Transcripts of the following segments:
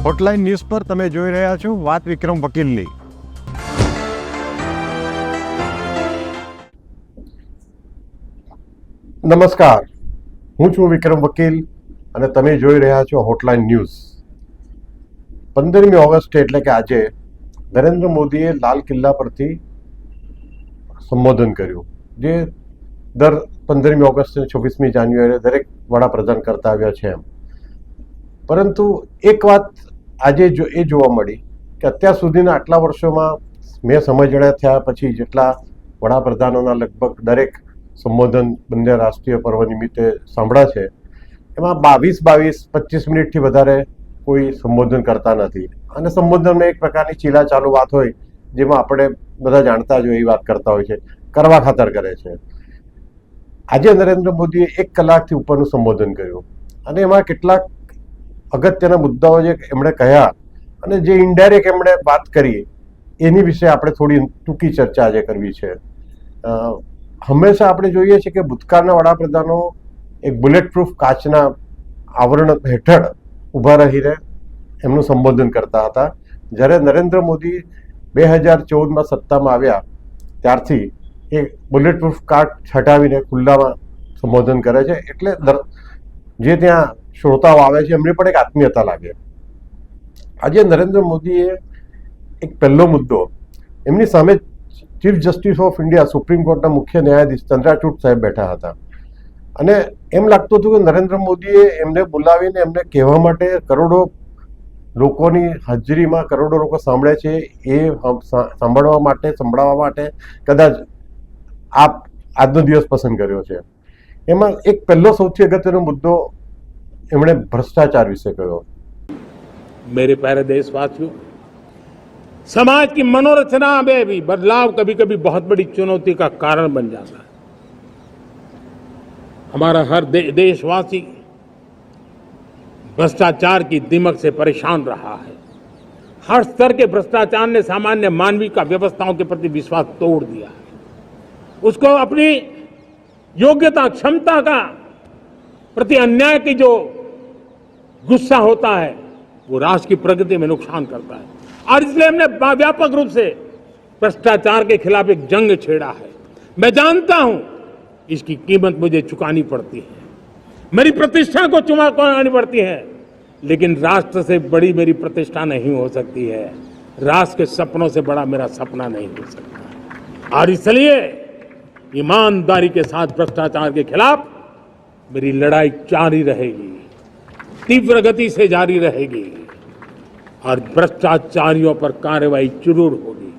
Hotline news પર તમે જોઈ રહ્યા છો વાત વિક્રમ વકીલની. નમસ્કાર, હું છું વિક્રમ વકીલ અને તમે જોઈ રહ્યા છો હોટલાઇન ન્યૂઝ. 15મી ઓગસ્ટ એટલે કે આજે નરેન્દ્ર મોદીએ લાલ કિલ્લા પરથી સંબોધન કર્યું, જે દર 15મી ઓગસ્ટ અને 26મી જાન્યુઆરીએ દરેક વડાપ્રધાન કરતા આવ્યા છે. પરંતુ એક વાત આજે એ જોવા મળી કે અત્યાર સુધીના આટલા વર્ષોમાં મેં સમજણા થયા પછી જેટલા વડાપ્રધાનોના લગભગ દરેક સંબોધન બંને રાષ્ટ્રીય પર્વ નિમિત્તે સાંભળ્યા છે, એમાં 22-25 મિનિટથી વધારે કોઈ સંબોધન કરતા નથી. અને સંબોધનમાં એક પ્રકારની ચીલા ચાલુ વાત હોય, જેમાં આપણે બધા જાણતા જ હોય એ વાત કરતા હોય છે, કરવા ખાતર કરે છે. આજે નરેન્દ્ર મોદીએ 1 કલાકથી ઉપરનું સંબોધન કર્યું અને એમાં કેટલાક અગત્યના મુદ્દાઓ જે એમણે કહ્યા અને જે ઇનડાયરેક્ટ એમણે વાત કરી એની વિશે આપણે થોડી ટૂંકી ચર્ચા આજે કરવી છે. હંમેશા આપણે જોઈએ છીએ કે ભૂતકાળના વડાપ્રધાનો એક બુલેટ પ્રૂફ કાચના આવરણ હેઠળ ઊભા રહીને એમનું સંબોધન કરતા હતા. જ્યારે નરેન્દ્ર મોદી 2014માં સત્તામાં આવ્યા ત્યારથી એ બુલેટ પ્રૂફ કાચ હટાવીને ખુલ્લામાં સંબોધન કરે છે. એટલે જે ત્યાં શ્રોતાઓ આવે છે એમને પણ એક આત્મીયતા લાગે. આજે નરેન્દ્ર મોદીએ એક પહેલો મુદ્દો, એમની સામે chief justice of India supreme કોર્ટના મુખ્ય ન્યાયાધીશ ચંદ્રચૂડ સાહેબ બેઠા હતા અને એમ લાગતું હતું કે નરેન્દ્ર મોદીએ એમને બોલાવીને એમને કહેવા માટે કરોડો લોકોની હાજરીમાં કરોડો લોકો સાંભળે છે એ સંભળાવવા માટે કદાચ આજનો દિવસ પસંદ કર્યો છે. એમાં એક પહેલો સૌથી અગત્યનો મુદ્દો એમણે भ्रष्टाचार विषय कहो. मेरे प्यारे देशवासियों, समाज की मनोरचना में भी बदलाव कभी कभी बहुत बड़ी चुनौती का कारण बन जाता है. हमारा हर देशवासी भ्रष्टाचार की दिमक से परेशान रहा है. हर स्तर के भ्रष्टाचार ने सामान्य मानवीय का व्यवस्थाओं के प्रति विश्वास तोड़ दिया है. उसको अपनी योग्यता क्षमता का प्रति अन्याय की जो गुस्सा होता है वो राष्ट्र की प्रगति में नुकसान करता है. और इसलिए हमने व्यापक रूप से भ्रष्टाचार के खिलाफ एक जंग छेड़ा है. मैं जानता हूं इसकी कीमत मुझे चुकानी पड़ती है, मेरी प्रतिष्ठा को चुकानी पड़ती है, लेकिन राष्ट्र से बड़ी मेरी प्रतिष्ठा नहीं हो सकती है. राष्ट्र के सपनों से बड़ा मेरा सपना नहीं हो सकता. और इसलिए ईमानदारी के साथ भ्रष्टाचार के खिलाफ मेरी लड़ाई जारी रहेगी, तीव्र गति से जारी रहेगी और भ्रष्टाचारियों पर कार्रवाई जरूर होगी.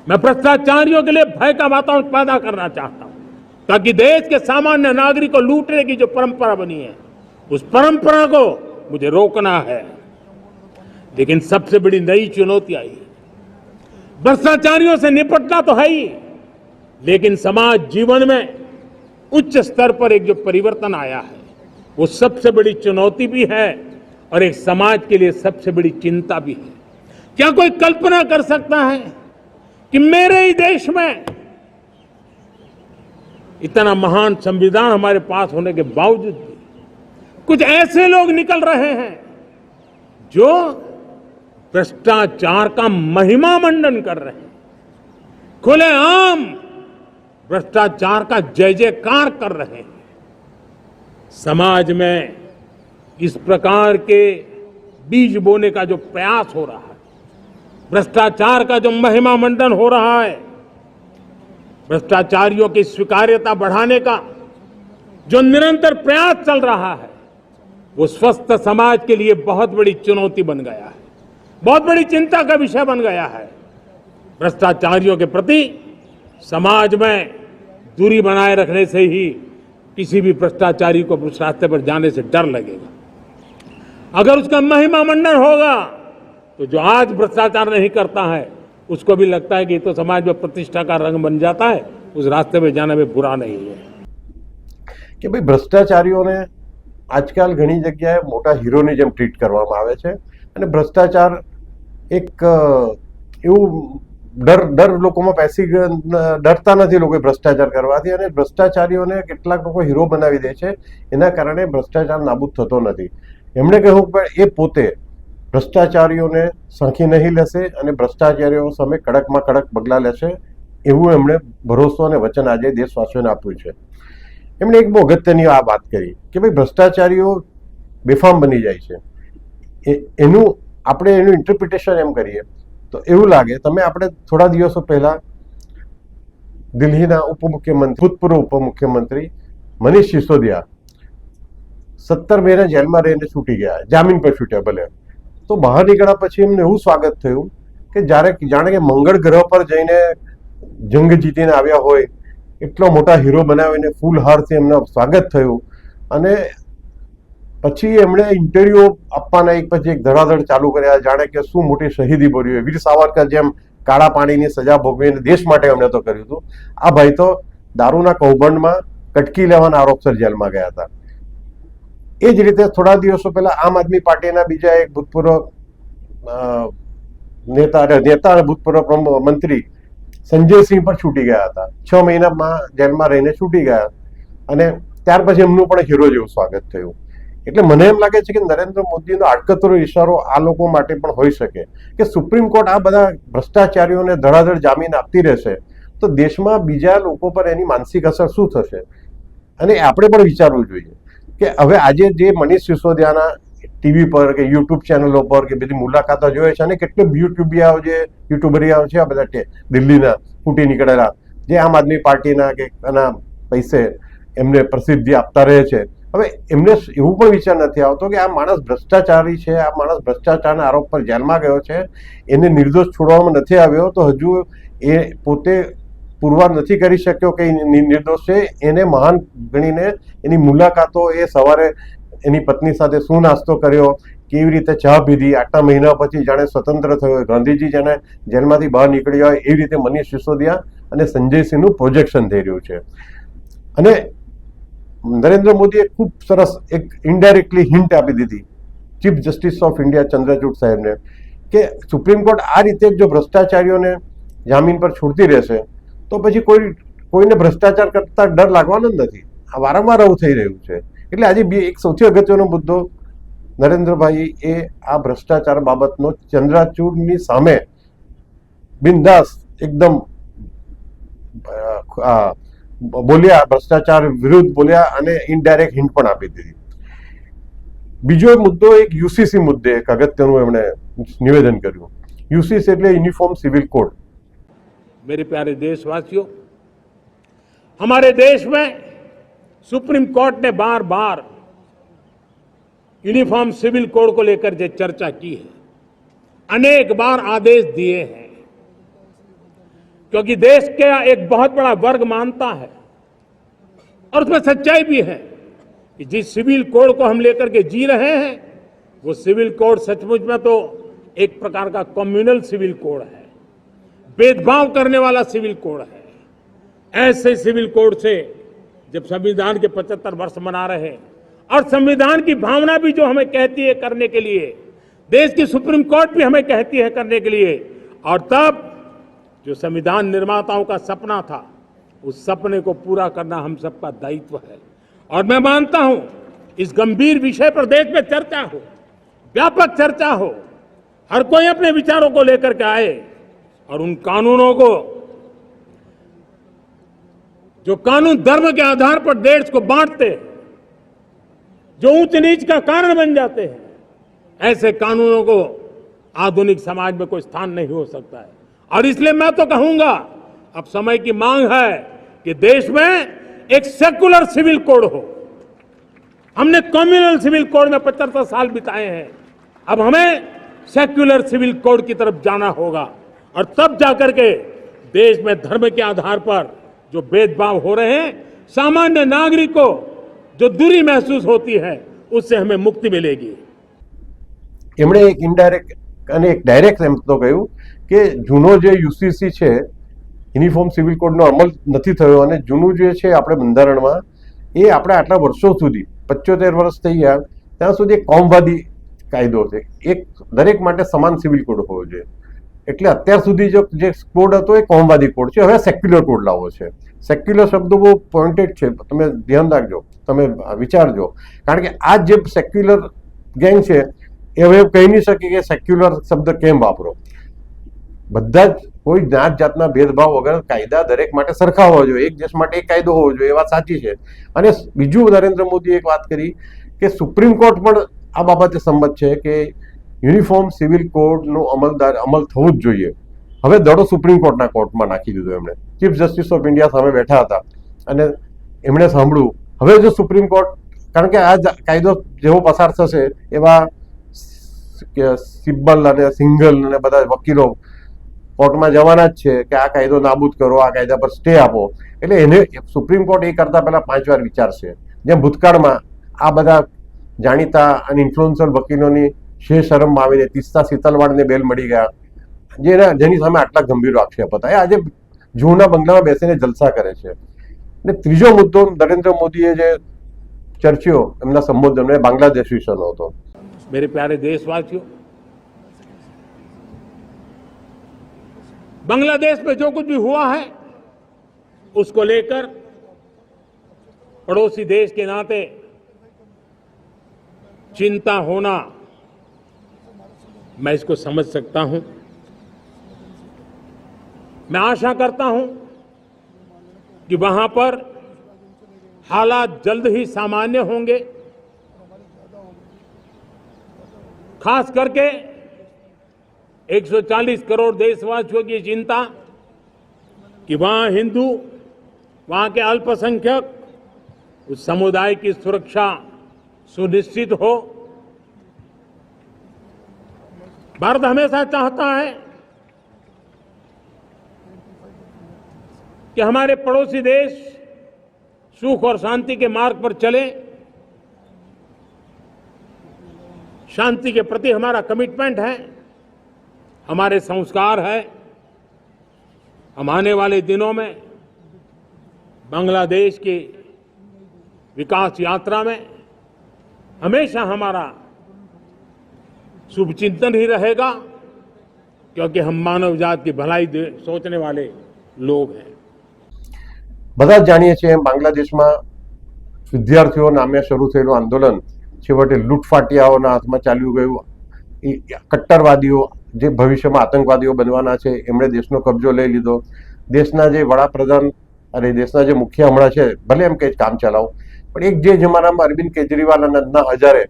मैं भ्रष्टाचारियों के लिए भय का वातावरण पैदा करना चाहता हूं ताकि देश के सामान्य नागरिक को लूटने की जो परंपरा बनी है उस परंपरा को मुझे रोकना है. लेकिन सबसे बड़ी नई चुनौती आई है. भ्रष्टाचारियों से निपटना तो है ही, लेकिन समाज जीवन में उच्च स्तर पर एक जो परिवर्तन आया है वो सबसे बड़ी चुनौती भी है और एक समाज के लिए सबसे बड़ी चिंता भी है. क्या कोई कल्पना कर सकता है कि मेरे ही देश में इतना महान संविधान हमारे पास होने के बावजूद भी कुछ ऐसे लोग निकल रहे हैं जो भ्रष्टाचार का महिमा मंडन कर रहे हैं, खुलेआम भ्रष्टाचार का जय जयकार कर रहे हैं. समाज में इस प्रकार के बीज बोने का जो प्रयास हो रहा है, भ्रष्टाचार का जो महिमा मंडन हो रहा है, भ्रष्टाचारियों की स्वीकार्यता बढ़ाने का जो निरंतर प्रयास चल रहा है, वो स्वस्थ समाज के लिए बहुत बड़ी चुनौती बन गया है, बहुत बड़ी चिंता का विषय बन गया है. भ्रष्टाचारियों के प्रति समाज में दूरी बनाए रखने से ही किसी भी भ्रष्टाचारी को उस रास्ते पर जाने से डर लगेगा. अगर उसका महिमा मंडन होगा तो जो आज भ्रष्टाचार नहीं करता है उसको भी लगता है कि ये तो समाज में प्रतिष्ठा का रंग बन जाता है, उस रास्ते में जाने में बुरा नहीं है. કે ભાઈ ભ્રષ્ટાચારીઓને આજકાલ ઘણી જગ્યાએ મોટા હીરોની જેમ ટ્રીટ કરવામાં આવે છે અને ભ્રષ્ટાચાર એક એવું ડર લોકોમાં પેસી ડરતા નથી લોકો ભ્રષ્ટાચાર કરવાથી અને ભ્રષ્ટાચારીઓને કેટલાક લોકો હીરો બનાવી દે છે. એના કારણે ભ્રષ્ટાચાર નાબૂદ થતો નથી. એમણે કહ્યું કે એ પોતે ભ્રષ્ટાચારીઓને સાંખી નહીં લેશે અને ભ્રષ્ટાચારીઓ સામે કડકમાં કડક પગલાં લેશે એવું એમણે ભરોસો અને વચન આજે દેશવાસીઓને આપ્યું છે. એમણે એક બહુ અગત્યની આ વાત કરી કે ભાઈ ભ્રષ્ટાચારીઓ બેફામ બની જાય છે. એનું આપણે એનું ઇન્ટરપ્રિટેશન એમ કરીએ તો એવું લાગે, તમે આપણે થોડા દિવસો પહેલા દિલ્હીના ભૂતપૂર્વ ઉપમુખ્યમંત્રી મનીષ સિસોદિયા 17 મહિના જેલમાં રહીને છૂટી ગયા, જામીન પર છૂટ્યા ભલે, તો બહાર નીકળ્યા પછી એમને એવું સ્વાગત થયું કે જાણે કે મંગળ ગ્રહ પર જઈને જંગ જીતીને આવ્યા હોય, એટલો મોટા હીરો બનાવીને ફૂલહારથી એમનું સ્વાગત થયું. અને પછી એમણે ઇન્ટરવ્યુ આપવાના એક પછી એક ધડાધડ ચાલુ કર્યા, જાણે કે શું મોટી શહીદી ભરી હોય. વીર સાવરકર જેમ કાળા પાણીની સજા ભોગવીને દેશ માટે એમણે તો કર્યું હતું. આ ભાઈ તો દારૂના કૌભાંડમાં કટકી લેવાના આરોપસર જેલમાં ગયા હતા. એ જ રીતે થોડા દિવસો પહેલા આમ આદમી પાર્ટીના બીજા એક ભૂતપૂર્વ નેતા ભૂતપૂર્વ મંત્રી સંજયસિંહ પણ છૂટી ગયા હતા. 6 મહિનામાં જેલમાં રહીને છૂટી ગયા અને ત્યાર પછી એમનું પણ હીરો જેવું સ્વાગત થયું. એટલે મને એમ લાગે છે કે નરેન્દ્ર મોદીનો આડકતરો ઇશારો આ લોકો માટે પણ હોઈ શકે કે સુપ્રીમ કોર્ટ આ બધા ભ્રષ્ટાચારીઓને ધડાધડ જામીન આપતી રહેશે તો દેશમાં બીજા લોકો પર એની માનસિક અસર શું થશે. અને આપણે પણ વિચારવું જોઈએ કે હવે આજે જે મનીષ સિસોદિયાના ટીવી પર કે યુટ્યુબ ચેનલો પર કે બધી મુલાકાતો જોઈએ છે અને કેટલાક યુટ્યુબરિયાઓ છે આ બધા દિલ્હીના ફૂટી નીકળેલા જે આમ આદમી પાર્ટીના કે એના પૈસે એમને પ્રસિદ્ધિ આપતા રહે છે. હવે એમને એવું પણ વિચાર નથી આવતો કે આ માણસ ભ્રષ્ટાચારી છે, આ માણસ ભ્રષ્ટાચારના આરોપ પર જેલમાં ગયો છે, એને નિર્દોષ છોડવામાં નથી આવ્યો તો હજુ એ પોતે પુરવાર નથી કરી શક્યો કે નિર્દોષ છે. એને મહાન ગણીને એની મુલાકાતો, એ સવારે એની પત્ની સાથે શું નાસ્તો કર્યો, કેવી રીતે ચા પીધી, આટલા મહિના પછી જાણે સ્વતંત્ર થયો, ગાંધીજી જાણે જેલમાંથી બહાર નીકળ્યા હોય એવી રીતે મનીષ સિસોદિયા અને સંજયસિંહનું પ્રોજેક્શન થઈ રહ્યું છે. અને નરેન્દ્ર મોદીએ ખૂબ સરસ એક ઇનડાયરેક્ટલી હિન્ટ આપી દીધી chief justice of India Chandrachud સાહેબને કે સુપ્રીમ કોર્ટ આ રીતે જો ભ્રષ્ટાચારીઓને જામીન પર છોડતી રહેશે તો પછી કોઈને ભ્રષ્ટાચાર કરતા ડર લાગવાનો જ નથી. આ વારંવાર આવું થઈ રહ્યું છે. એટલે આજે એક સૌથી અગત્યનો મુદ્દો નરેન્દ્રભાઈ એ આ ભ્રષ્ટાચાર બાબતનો ચંદ્રચૂડની સામે બિંદાસ એકદમ બોલ્યા, ભ્રષ્ટાચાર વિરુદ્ધ બોલ્યા અને ઇનડાયરેક્ટ હિન્ટ પણ આપી દીધી. બીજો મુદ્દો એક યુસીસી મુદ્દે એક અગત્યનું એમણે નિવેદન કર્યું. યુસીસી એટલે यूनिफॉर्म सिविल कोड. मेरे प्यारे देशवासियों, हमारे देश में सुप्रीम कोर्ट ने बार बार यूनिफॉर्म सिविल कोड को लेकर जो चर्चा की है, अनेक बार आदेश दिए हैं, क्योंकि देश का एक बहुत बड़ा वर्ग मानता है और उसमें सच्चाई भी है कि जिस सिविल कोड को हम लेकर के जी रहे हैं वो सिविल कोड सचमुच में तो एक प्रकार का कम्युनल सिविल कोड है, भेदभाव करने वाला सिविल कोड है. ऐसे सिविल कोड से जब संविधान के 75 वर्ष मना रहे हैं और संविधान की भावना भी जो हमें कहती है करने के लिए, देश की सुप्रीम कोर्ट भी हमें कहती है करने के लिए, और तब जो संविधान निर्माताओं का सपना था उस सपने को पूरा करना हम सबका दायित्व है. और मैं मानता हूं इस गंभीर विषय पर देश में चर्चा हो, व्यापक चर्चा हो, हर कोई अपने विचारों को लेकर के आए और उन कानूनों को जो कानून धर्म के आधार पर देश को बांटते हैं, जो ऊंच नीच का कारण बन जाते हैं, ऐसे कानूनों को आधुनिक समाज में कोई स्थान नहीं हो सकता है. और इसलिए मैं तो कहूंगा अब समय की मांग है कि देश में एक सेकुलर सिविल कोड हो. हमने कम्युनल सिविल कोड में 75 साल बिताए हैं, अब हमें सेक्युलर सिविल कोड की तरफ जाना होगा और तब जाकर के देश में धर्म के आधार पर जो भेदभाव हो रहे हैं, सामान्य नागरिक को जो दूरी महसूस होती है उससे हमें मुक्ति मिलेगी. એમણે એક ઇનડાયરેક્ટ અને એક ડાયરેક્ટ એમ તો કહ્યું કે જૂનો જે યુસીસી છે યુનિફોર્મ સિવિલ કોડનો અમલ નથી થયો અને જૂનું જે છે આપણે બંધારણમાં એ આપણે આટલા વર્ષો સુધી 75 વર્ષ થઈ ગયા ત્યાં સુધી એક કોમવાદી કાયદો છે, એક દરેક માટે સમાન સિવિલ કોડ હોવો જોઈએ. એટલે અત્યાર સુધી જે કોડ હતો એ કોમવાદી કોડ છે, હવે સેક્યુલર કોડ લાવવો છે. સેક્યુલર શબ્દ બહુ પોઈન્ટેડ છે, તમે ધ્યાન રાખજો, તમે વિચારજો, કારણ કે આ જે સેક્યુલર ગેંગ છે એ હવે કહી નહીં શકે કે સેક્યુલર શબ્દ કેમ વાપરો. બધા જ કોઈ જાત જાતના ભેદભાવ વગર કાયદા દરેક માટે સરખા હોવા જોઈએ. એક દેશ માટે એક કાયદો હોવો જોઈએ, એ વાત સાચી છે. અને બીજું નરેન્દ્ર મોદીએ એક વાત કરી કે સુપ્રીમ કોર્ટ પણ આ બાબતે સંમત છે કે યુનિફોર્મ સિવિલ કોડનું અમલ થવું જ જોઈએ. હવે દડો સુપ્રીમ કોર્ટના કોર્ટમાં નાખી દીધો એમણે. ચીફ જસ્ટિસ ઓફ ઇન્ડિયા સામે બેઠા હતા અને એમણે સાંભળ્યું. હવે જો સુપ્રીમ કોર્ટ, કારણ કે આ કાયદો જેવો પસાર થશે એવા સિબ્બલ અને સિંગલ અને બધા વકીલો કોર્ટમાં જવાના જ છે કે આ કાયદો નાબૂદ કરો, આ કાયદા પર સ્ટે આપો. એટલે એને સુપ્રીમ કોર્ટ એ કરતા પહેલા 5 વાર વિચારશે. જેમ ભૂતકાળમાં આ બધા જાણીતા અને ઇન્ફ્લુએન્સર વકીલોની શરમ આવીને તીસ્તા શીતલવાડને બેલ મળી ગયા, જેની સામે આટલા ગંભીર આક્ષેપ હતા. એ આજે જૂના બંગલામાં બેસીને જલસા કરે છે. અને ત્રીજો મુદ્દો નરેન્દ્ર મોદીએ જે ચર્ચ્યો એમના સંબોધન એ બાંગ્લાદેશ વિશેનો હતો. मेरे प्यारे देशवासियों, बांग्लादेश में जो कुछ भी हुआ है उसको लेकर पड़ोसी देश के नाते चिंता होना, मैं इसको समझ सकता हूं. मैं आशा करता हूं कि वहां पर हालात जल्द ही सामान्य होंगे. खास करके 140 करोड़ देशवासियों की चिंता कि वहां हिंदू, वहां के अल्पसंख्यक, उस समुदाय की सुरक्षा सुनिश्चित हो. भारत हमेशा चाहता है कि हमारे पड़ोसी देश सुख और शांति के मार्ग पर चले. शांति के प्रति हमारा कमिटमेंट है, हमारे संस्कार है. हम आने वाले दिनों में बांग्लादेश की विकास यात्रा में हमेशा हमारा शुभचिंतन ही रहेगा, क्योंकि हम मानव जात की भलाई सोचने वाले लोग हैं. બધા જ જાણીએ છીએ એમ બાંગ્લાદેશમાં વિદ્યાર્થીઓ નામે શરૂ થયેલું આંદોલન છેવટે લૂંટફાટિયાઓના હાથમાં ચાલ્યું ગયું. કટ્ટરવાદીઓ જે ભવિષ્યમાં આતંકવાદીઓ બનવાના છે એમણે દેશનો કબજો લઈ લીધો. દેશના જે વડાપ્રધાન અને દેશના જે મુખ્ય હમણાં છે, ભલે એમ કે કામ ચલાવો, પણ એક જે જમાનામાં અરવિંદ કેજરીવાલ અને અન્ના હજારે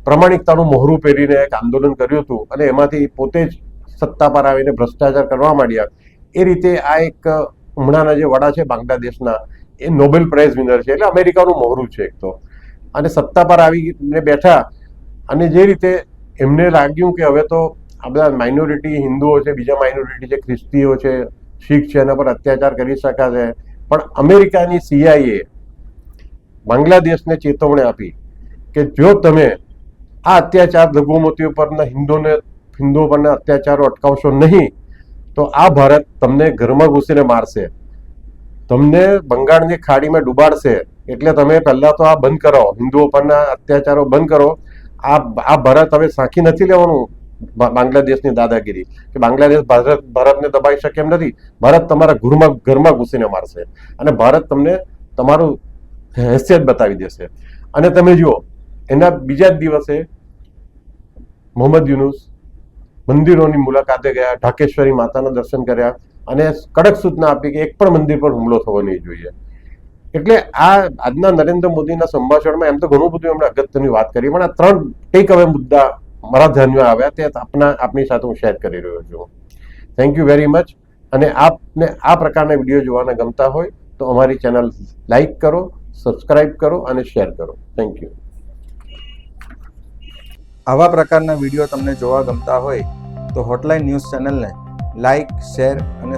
પ્રામાણિકતાનું મોહરું પહેરીને એક આંદોલન કર્યું હતું અને એમાંથી પોતે જ સત્તા પર આવીને ભ્રષ્ટાચાર કરવા માંડ્યા. એ રીતે આ એક હમણાંના જે વડા છે બાંગ્લાદેશના, એ નોબેલ પ્રાઇઝ વિનર છે, એટલે અમેરિકાનું મોહરું છે એક તો. અને સત્તા પર આવીને બેઠા અને જે રીતે એમને લાગ્યું કે હવે તો આ બધા માઇનોરિટી હિન્દુઓ છે, બીજા માઇનોરિટી છે, ખ્રિસ્તીઓ છે, શીખ છે, એના પર અત્યાચાર કરી શકાશે. પણ અમેરિકાની CIA બાંગ્લાદેશને ચેતવણી આપી કે જો તમે આ અત્યાચાર લઘુમતીઓ પરના હિન્દુઓ પરના અત્યાચારો અટકાવશો નહીં તો આ ભારત તમને ઘરમાં ઘૂસીને મારશે, તમને બંગાળની ખાડીમાં ડૂબાડશે. એટલે તમે પહેલા તો આ બંધ કરો, હિન્દુઓ પરના અત્યાચારો બંધ કરો. આ ભારત હવે સાંખી નથી લેવાનું બાંગ્લાદેશની દાદાગીરી કે બાંગ્લાદેશ ભારતને દબાઈ શકે એમ નથી. ભારત તમારા ઘરમાં ઘૂસીને મારશે અને ભારત તમને તમારું હેસિયત બતાવી દેશે. અને તમે જુઓ, એના બીજા જ દિવસે મોહમ્મદ યુનુસ મંદિરોની મુલાકાતે ગયા, ઢાકેશ્વરી માતાના દર્શન કર્યા અને કડક સૂચના આપી કે એક પણ મંદિર પર હુમલો થવો નહીં જોઈએ. એટલે આ આજના નરેન્દ્ર મોદીના સંભાષણમાં એમ તો ઘણું બધું એમણે અગત્યની વાત કરી, પણ આ 3 ટેક અવે મુદ્દા મારા ધ્યાનમાં આવ્યા, તે આપની સાથે હું શેર કરી રહ્યો છું. Thank you very much. અને આપને આ પ્રકારના વિડીયો જોવાના ગમતા હોય તો અમારી ચેનલ લાઈક કરો, સબસ્ક્રાઇબ કરો અને શેર કરો. Thank you. આવા પ્રકારના વિડીયો તમને જોવા ગમતા હોય તો હોટલાઇન ન્યૂઝ ચેનલને લાઇક, શેર અને